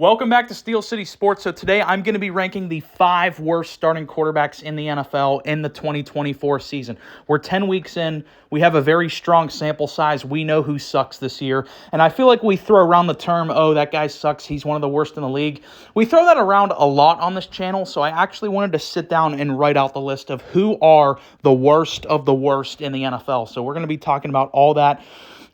Welcome back to Steel City Sports. So today I'm going to be ranking the 5 worst starting quarterbacks in the NFL in the 2024 season. We're 10 weeks in. We have a very strong sample size. We know who sucks this year. And I feel like we throw around the term, oh, that guy sucks. He's one of the worst in the league. We throw that around a lot on this channel. So I actually wanted to sit down and write out the list of who are the worst of the worst in the NFL. So we're going to be talking about all that.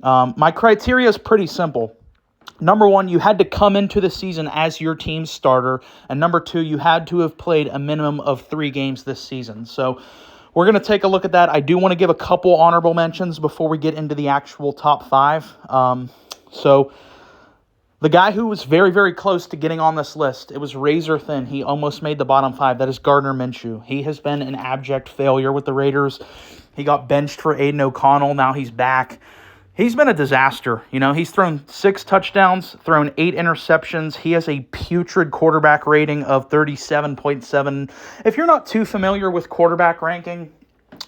My criteria is pretty simple. Number one, you had to come into the season as your team's starter. And number two, you had to have played a minimum of 3 games this season. So we're going to take a look at that. I do want to give a couple honorable mentions before we get into the actual top 5. So the guy who was very, very close to getting on this list, it was razor thin. He almost made the bottom 5. That is Gardner Minshew. He has been an abject failure with the Raiders. He got benched for Aiden O'Connell. Now he's back. He's been a disaster. He's thrown 6 touchdowns, thrown 8 interceptions. He has a putrid quarterback rating of 37.7. If you're not too familiar with quarterback ranking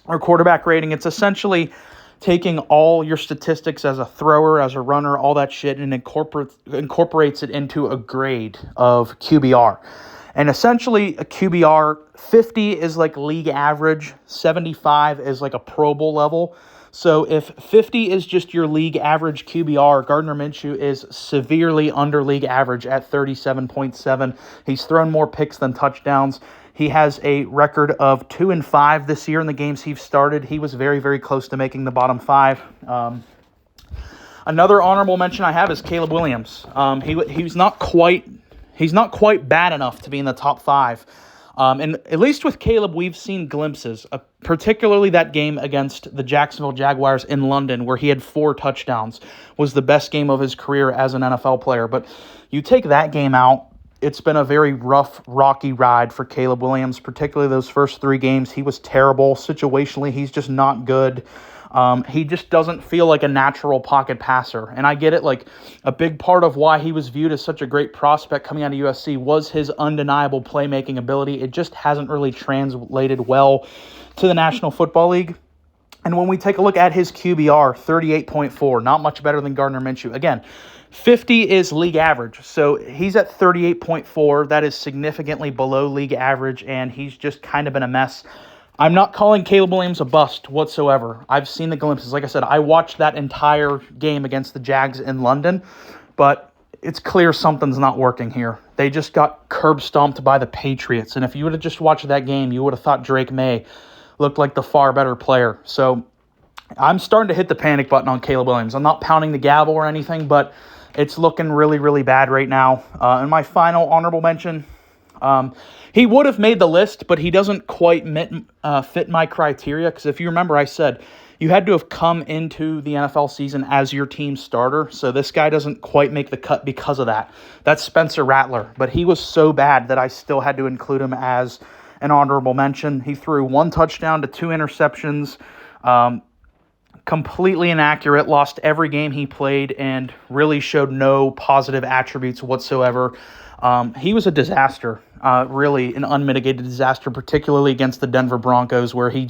or quarterback rating, it's essentially taking all your statistics as a thrower, as a runner, all that shit, and incorporates it into a grade of QBR. And essentially, a QBR 50 is like league average, 75 is like a Pro Bowl level. So if 50 is just your league average QBR, Gardner Minshew is severely under league average at 37.7. He's thrown more picks than touchdowns. He has a record of 2-5 this year in the games he's started. He was very, very close to making the bottom 5. Another honorable mention I have is Caleb Williams. He's not quite bad enough to be in the top 5. And at least with Caleb, we've seen glimpses, particularly that game against the Jacksonville Jaguars in London, where he had 4 touchdowns, was the best game of his career as an NFL player. But you take that game out, it's been a very rough, rocky ride for Caleb Williams, particularly those first 3 games. He was terrible. Situationally, he's just not good. He just doesn't feel like a natural pocket passer. And I get it, like a big part of why he was viewed as such a great prospect coming out of USC was his undeniable playmaking ability. It just hasn't really translated well to the National Football League. And when we take a look at his QBR, 38.4, not much better than Gardner Minshew. Again, 50 is league average. So he's at 38.4. That is significantly below league average, and he's just kind of been a mess. I'm not calling Caleb Williams a bust whatsoever. I've seen the glimpses. Like I said, I watched that entire game against the Jags in London, but it's clear something's not working here. They just got curb stomped by the Patriots, and if you would have just watched that game, you would have thought Drake May looked like the far better player. So I'm starting to hit the panic button on Caleb Williams. I'm not pounding the gavel or anything, but it's looking really, really bad right now. And my final honorable mention, he would have made the list, but he doesn't quite fit my criteria, because if you remember, I said you had to have come into the NFL season as your team starter, so this guy doesn't quite make the cut because of that. That's Spencer Rattler, but he was so bad that I still had to include him as an honorable mention. He threw 1 touchdown to 2 interceptions, completely inaccurate, lost every game he played, and really showed no positive attributes whatsoever. He was a disaster, really an unmitigated disaster, particularly against the Denver Broncos, where he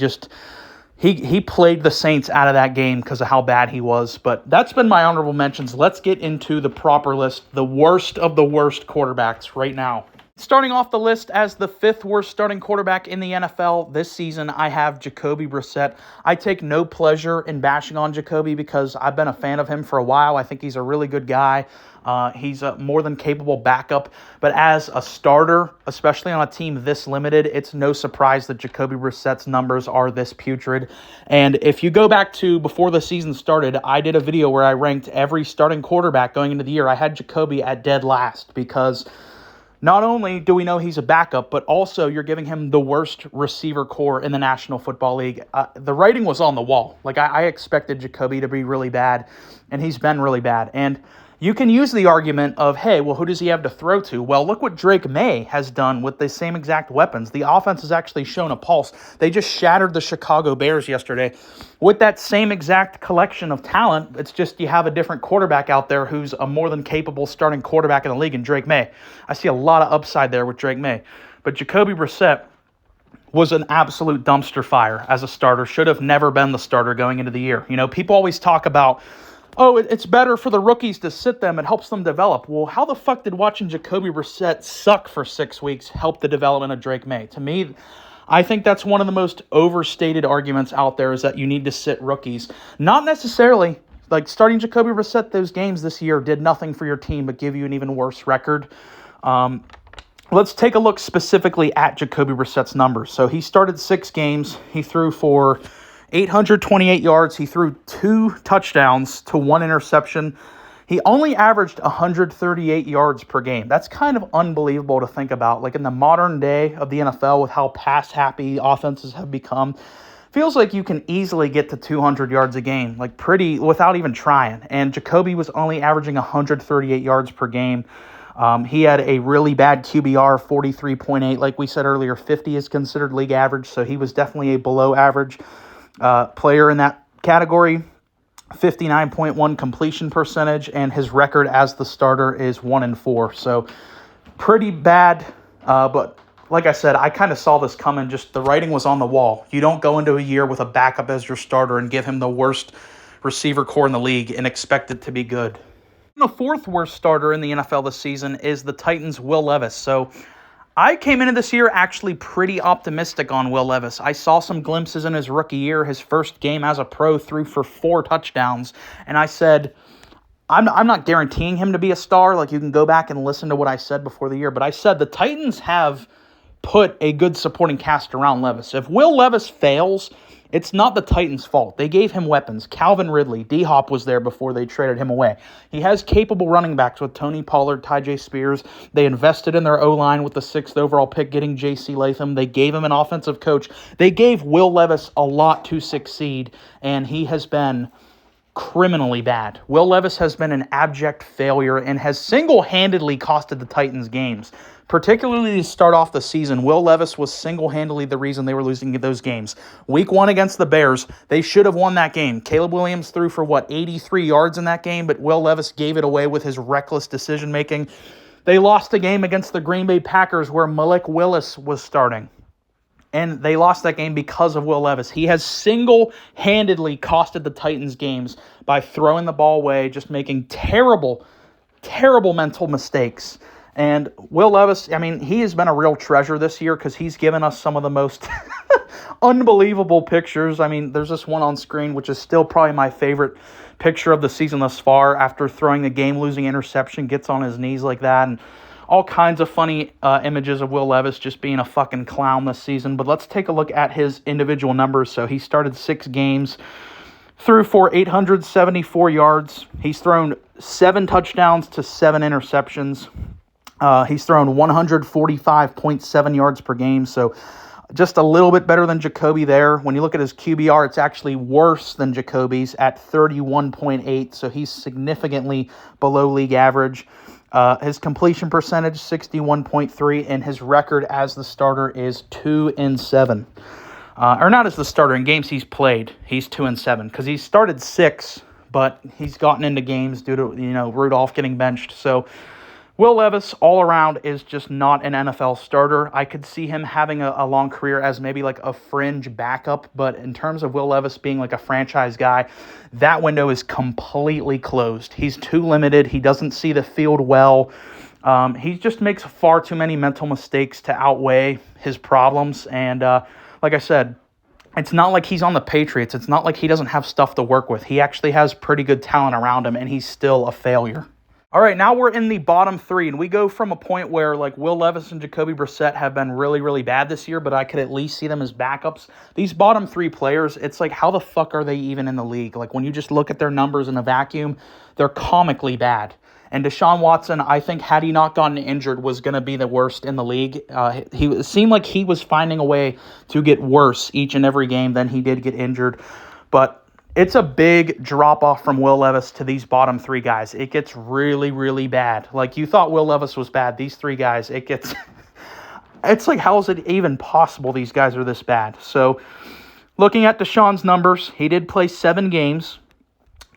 played the Saints out of that game because of how bad he was. But that's been my honorable mentions. Let's get into the proper list, the worst of the worst quarterbacks right now. Starting off the list as the 5th worst starting quarterback in the NFL this season, I have Jacoby Brissett. I take no pleasure in bashing on Jacoby because I've been a fan of him for a while. I think he's a really good guy. He's a more than capable backup. But as a starter, especially on a team this limited, it's no surprise that Jacoby Brissett's numbers are this putrid. And if you go back to before the season started, I did a video where I ranked every starting quarterback going into the year. I had Jacoby at dead last because not only do we know he's a backup, but also you're giving him the worst receiver core in the National Football League. The writing was on the wall. Like, I expected Jacoby to be really bad, and he's been really bad. And you can use the argument of, hey, well, who does he have to throw to? Well, look what Drake May has done with the same exact weapons. The offense has actually shown a pulse. They just shattered the Chicago Bears yesterday with that same exact collection of talent. It's just you have a different quarterback out there who's a more than capable starting quarterback in the league in Drake May. I see a lot of upside there with Drake May. But Jacoby Brissett was an absolute dumpster fire as a starter. Should have never been the starter going into the year. You know, people always talk about oh, it's better for the rookies to sit them. It helps them develop. Well, how the fuck did watching Jacoby Brissett suck for 6 weeks help the development of Drake May? To me, I think that's one of the most overstated arguments out there, is that you need to sit rookies. Not necessarily. Like, starting Jacoby Brissett those games this year did nothing for your team but give you an even worse record. Let's take a look specifically at Jacoby Brissett's numbers. So he started 6 games. He threw for 828 yards. He threw 2 touchdowns to 1 interception. He only averaged 138 yards per game. That's kind of unbelievable to think about. Like, in the modern day of the NFL, with how pass-happy offenses have become, feels like you can easily get to 200 yards a game, like pretty, without even trying. And Jacoby was only averaging 138 yards per game. He had a really bad QBR, 43.8. Like we said earlier, 50 is considered league average, so he was definitely a below average player in that category. 59.1 completion percentage, and his record as the starter is 1-4. So pretty bad, but like I said, I kind of saw this coming. Just the writing was on the wall. You don't go into a year with a backup as your starter and give him the worst receiver core in the league and expect it to be good. The 4th worst starter in the NFL this season is the Titans' Will Levis. So I came into this year actually pretty optimistic on Will Levis. I saw some glimpses in his rookie year. His first game as a pro, threw for 4 touchdowns. And I said, I'm not guaranteeing him to be a star. Like, you can go back and listen to what I said before the year. But I said the Titans have put a good supporting cast around Levis. If Will Levis fails, it's not the Titans' fault. They gave him weapons. Calvin Ridley, D-Hop was there before they traded him away. He has capable running backs with Tony Pollard, Tyjae Spears. They invested in their O-line with the 6th overall pick, getting J.C. Latham. They gave him an offensive coach. They gave Will Levis a lot to succeed, and he has been criminally bad. Will Levis has been an abject failure and has single-handedly costed the Titans games. Particularly to start off the season, Will Levis was single-handedly the reason they were losing those games. Week 1 against the Bears, they should have won that game. Caleb Williams threw for, 83 yards in that game, but Will Levis gave it away with his reckless decision-making. They lost the game against the Green Bay Packers where Malik Willis was starting. And they lost that game because of Will Levis. He has single-handedly costed the Titans games by throwing the ball away, just making terrible, terrible mental mistakes. And Will Levis, I mean, he has been a real treasure this year because he's given us some of the most unbelievable pictures. I mean, there's this one on screen, which is still probably my favorite picture of the season thus far, after throwing a game-losing interception, gets on his knees like that, and all kinds of funny images of Will Levis just being a fucking clown this season. But let's take a look at his individual numbers. So he started 6 games, threw for 874 yards. He's thrown 7 touchdowns to 7 interceptions. He's thrown 145.7 yards per game, so just a little bit better than Jacoby there. When you look at his QBR, it's actually worse than Jacoby's at 31.8, so he's significantly below league average. His completion percentage, 61.3, and his record as the starter is 2-7. Or not as the starter, in games he's played, he's 2-7, because he's started 6, but he's gotten into games due to, Rudolph getting benched, so Will Levis, all around, is just not an NFL starter. I could see him having a long career as maybe like a fringe backup, but in terms of Will Levis being like a franchise guy, that window is completely closed. He's too limited. He doesn't see the field well. He just makes far too many mental mistakes to outweigh his problems. And like I said, it's not like he's on the Patriots. It's not like he doesn't have stuff to work with. He actually has pretty good talent around him, and he's still a failure. All right, now we're in the bottom 3, and we go from a point where like Will Levis and Jacoby Brissett have been really, really bad this year, but I could at least see them as backups. These bottom 3 players, it's like, how the fuck are they even in the league? Like, when you just look at their numbers in a vacuum, they're comically bad. And Deshaun Watson, I think, had he not gotten injured, was going to be the worst in the league. It seemed like he was finding a way to get worse each and every game. Then he did get injured, but it's a big drop-off from Will Levis to these bottom 3 guys. It gets really, really bad. Like, you thought Will Levis was bad. These 3 guys, it gets... it's like, how is it even possible these guys are this bad? So, looking at Deshaun's numbers, he did play 7 games.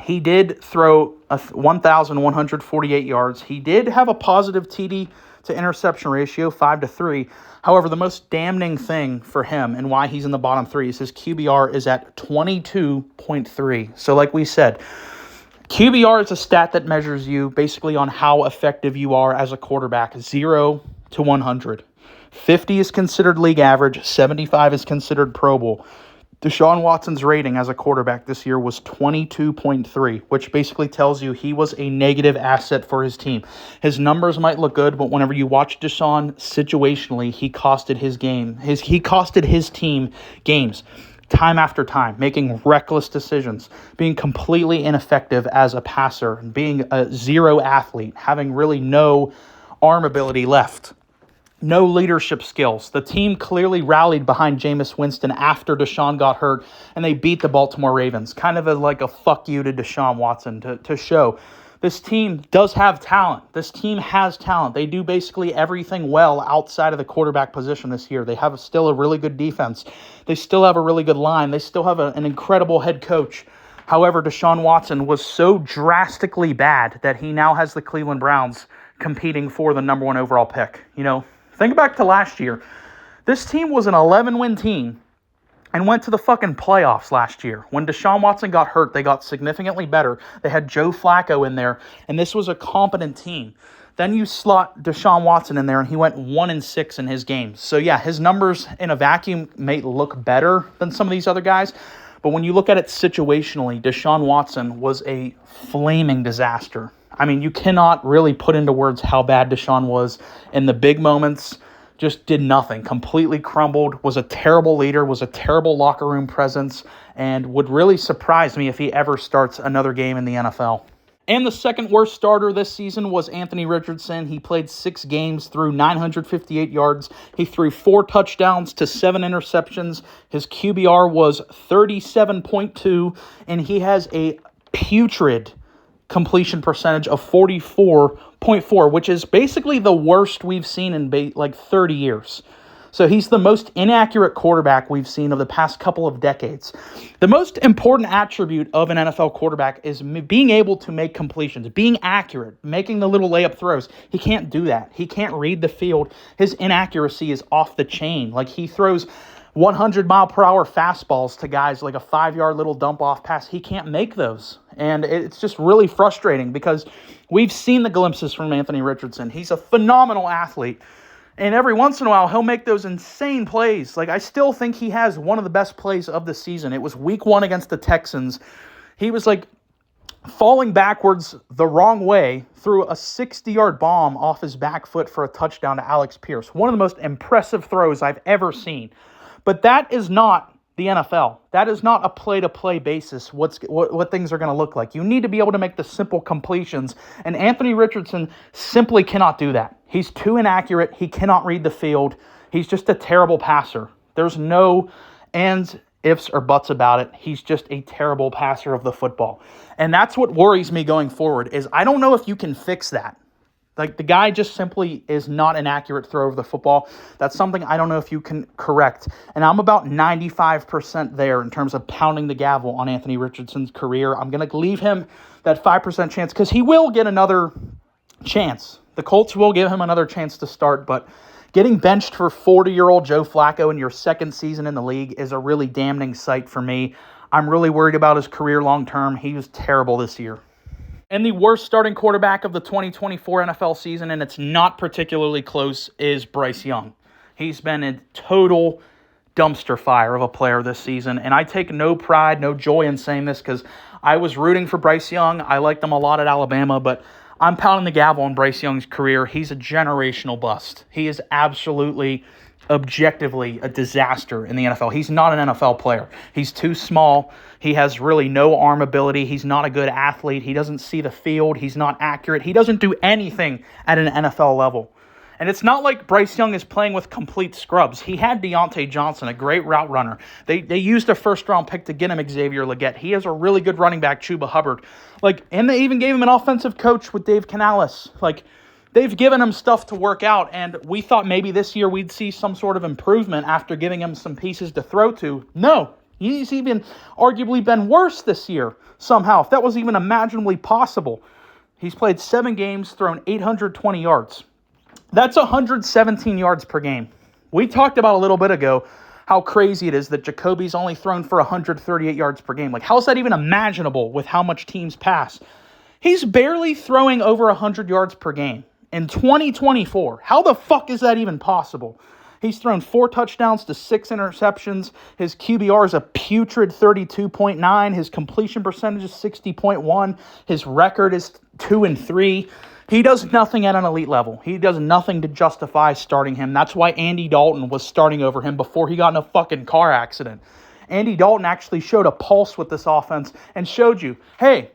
He did throw 1,148 yards. He did have a positive TD to interception ratio, 5-3. However, the most damning thing for him and why he's in the bottom 3 is his QBR is at 22.3. So like we said, QBR is a stat that measures you basically on how effective you are as a quarterback, 0 to 100. 50 is considered league average, 75 is considered Pro Bowl. Deshaun Watson's rating as a quarterback this year was 22.3, which basically tells you he was a negative asset for his team. His numbers might look good, but whenever you watch Deshaun situationally, he costed his team games time after time, making reckless decisions, being completely ineffective as a passer, being a zero athlete, having really no arm ability left. No leadership skills. The team clearly rallied behind Jameis Winston after Deshaun got hurt, and they beat the Baltimore Ravens. Kind of like a fuck you to Deshaun Watson to show this team does have talent. This team has talent. They do basically everything well outside of the quarterback position this year. They have still a really good defense. They still have a really good line. They still have an incredible head coach. However, Deshaun Watson was so drastically bad that he now has the Cleveland Browns competing for the number 1 overall pick. Think back to last year. This team was an 11-win team and went to the fucking playoffs last year. When Deshaun Watson got hurt, they got significantly better. They had Joe Flacco in there, and this was a competent team. Then you slot Deshaun Watson in there, and he went 1-6 in his games. So, yeah, his numbers in a vacuum may look better than some of these other guys, but when you look at it situationally, Deshaun Watson was a flaming disaster. I mean, you cannot really put into words how bad Deshaun was in the big moments. Just did nothing, completely crumbled, was a terrible leader, was a terrible locker room presence, and would really surprise me if he ever starts another game in the NFL. And the second worst starter this season was Anthony Richardson. He played 6 games, threw 958 yards. He threw 4 touchdowns to 7 interceptions. His QBR was 37.2, and he has a putrid completion percentage of 44.4, which is basically the worst we've seen in 30 years. So he's the most inaccurate quarterback we've seen of the past couple of decades. The most important attribute of an NFL quarterback is being able to make completions, being accurate, making the little layup throws. He can't do that. He can't read the field. His inaccuracy is off the chain. Like, he throws 100-mile-per-hour fastballs to guys like a 5-yard little dump-off pass. He can't make those. And it's just really frustrating because we've seen the glimpses from Anthony Richardson. He's a phenomenal athlete. And every once in a while, he'll make those insane plays. Like, I still think he has one of the best plays of the season. It was week 1 against the Texans. He was falling backwards the wrong way, threw a 60-yard bomb off his back foot for a touchdown to Alex Pierce. One of the most impressive throws I've ever seen. But that is not the NFL. That is not a play-to-play basis what things are going to look like. You need to be able to make the simple completions, and Anthony Richardson simply cannot do that. He's too inaccurate. He cannot read the field. He's just a terrible passer. There's no ands, ifs, or buts about it. He's just a terrible passer of the football. And that's what worries me going forward, is I don't know if you can fix that. The guy just simply is not an accurate thrower of the football. That's something I don't know if you can correct. And I'm about 95% there in terms of pounding the gavel on Anthony Richardson's career. I'm going to leave him that 5% chance because he will get another chance. The Colts will give him another chance to start, but getting benched for 40-year-old Joe Flacco in your second season in the league is a really damning sight for me. I'm really worried about his career long-term. He was terrible this year. And the worst starting quarterback of the 2024 NFL season, and it's not particularly close, is Bryce Young. He's been a total dumpster fire of a player this season, and I take no pride, no joy in saying this because I was rooting for Bryce Young. I liked him a lot at Alabama, but I'm pounding the gavel on Bryce Young's career. He's a generational bust. He is absolutely, objectively a disaster in the NFL. He's not an NFL player. He's too small. He has really no arm ability. He's not a good athlete. He doesn't see the field. He's not accurate. He doesn't do anything at an NFL level. And it's not like Bryce Young is playing with complete scrubs. He had Deontay Johnson, a great route runner. They used a first-round pick to get him Xavier Legette. He has a really good running back, Chuba Hubbard. And they even gave him an offensive coach with Dave Canales. They've given him stuff to work out, and we thought maybe this year we'd see some sort of improvement after giving him some pieces to throw to. No, he's even arguably been worse this year somehow, if that was even imaginably possible. He's played 7 games, thrown 820 yards. That's 117 yards per game. We talked about a little bit ago how crazy it is that Jacoby's only thrown for 138 yards per game. Like, how is that even imaginable with how much teams pass? He's barely throwing over 100 yards per game in 2024. How the fuck is that even possible? He's thrown 4 touchdowns to 6 interceptions. His QBR is a putrid 32.9. His completion percentage is 60.1. His record is 2-3. He does nothing at an elite level. He does nothing to justify starting him. That's why Andy Dalton was starting over him before he got in a fucking car accident. Andy Dalton actually showed a pulse with this offense and showed you, hey,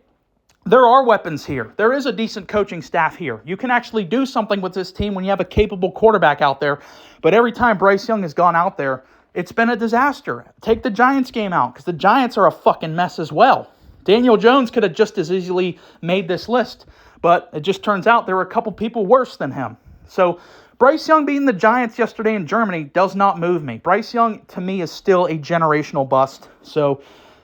there are weapons here. There is a decent coaching staff here. You can actually do something with this team when you have a capable quarterback out there. But every time Bryce Young has gone out there, it's been a disaster. Take the Giants game out, because the Giants are a fucking mess as well. Daniel Jones could have just as easily made this list, but it just turns out there were a couple people worse than him. So Bryce Young beating the Giants yesterday in Germany does not move me. Bryce Young, to me, is still a generational bust. So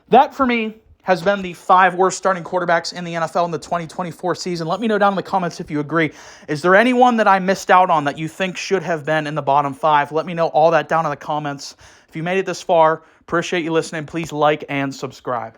that, for me, has been the 5 worst starting quarterbacks in the NFL in the 2024 season. Let me know down in the comments if you agree. Is there anyone that I missed out on that you think should have been in the bottom 5? Let me know all that down in the comments. If you made it this far, appreciate you listening. Please like and subscribe.